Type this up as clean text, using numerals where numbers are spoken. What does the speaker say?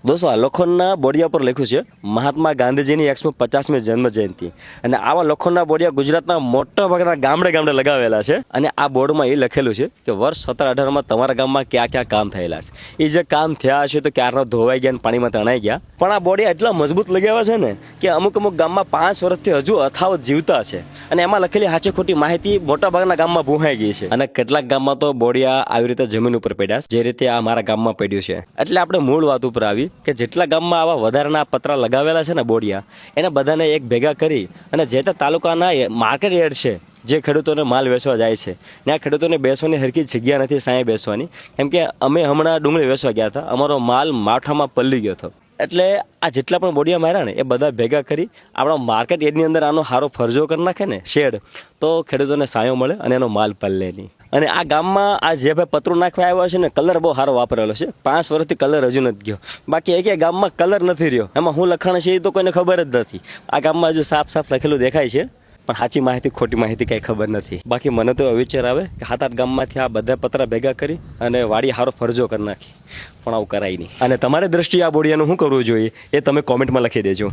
दोस्तों आ लोखंडના બોડિયા પર લખ્યું છે મહાત્મા ગાંધીજીની 150મી જન્મ જયંતિ અને આવા લોખંડના બોડિયા ગુજરાતના મોટા ભાગના ગામડે ગામડે લગાવેલા છે અને આ બોર્ડમાં એ લખેલું છે કે વર્ષ 17-18માં તમારા ગામમાં ક્યાં ક્યાં કામ થયેલા છે એ જે કામ થયા હશે તો ક્યારનો ધોવાઈ ગયા અને પાણીમાં તણાઈ ગયા પણ આ બોડિયા એટલા મજબૂત લગાવ્યા છે ને કે અમુક ગામમાં 5 વર્ષથી હજુ અથાવત જીવતા છે અને એમાં લખેલી સાચી ખોટી માહિતી મોટા ભાગના ગામમાં ભૂહાઈ ગઈ છે અને કેટલાક ગામમાં તો બોડિયા આવી રીતે જમીન ઉપર પડ્યા છે જે રીતે આ મારા ગામમાં પડ્યું છે એટલે આપણે મૂળ વાત ઉપર આવી કે જેટલા ગામમાં આવા વધારાના પતરા લગાવેલા છે ને બોડિયા એને બધાને એક ભેગા કરી અને જે તે તાલુકાના માર્કેટ યાર્ડ છે જે ખેડૂતોને માલ વેચવા જાય છે ને આ ખેડૂતોને બેસવાની હરખી જગ્યા નથી સાંયે બેસવાની કેમ કે અમે હમણાં ડુંગળી વેચવા ગયા હતા અમારો માલ માઠામાં પલ્લી ગયો હતો એટલે આ જેટલા પણ બોડિયા માર્યા ને એ બધા ભેગા કરી આપણા માર્કેટ યાર્ડની અંદર આનો સારો ફરજો કરી નાખે ને શેડ તો ખેડૂતોને સાયો મળે અને એનો માલ પલ્લે નહીં અને આ ગામમાં આ જે ભાઈ પતરું નાખવા આવ્યા છે ને કલર બહુ સારો વાપરેલો છે 5 વર્ષથી કલર હજુ નથી ગયો બાકી એક ગામમાં કલર નથી રહ્યો એમાં હું લખાણ છે એ તો કોઈને ખબર જ નથી આ ગામમાં હજુ સાફ સાફ લખેલું દેખાય છે પણ સાચી માહિતી ખોટી માહિતી કંઈ ખબર નથી બાકી મને તો વિચાર આવે કે 7-8 ગામમાંથી આ બધા પતરા ભેગા કરી અને વાડી સારો ફરજો કરી નાખી પણ આવું કરાય નહીં અને તમારી દ્રષ્ટિએ આ બોડિયાનું શું કરવું જોઈએ એ તમે કોમેન્ટમાં લખી દેજો।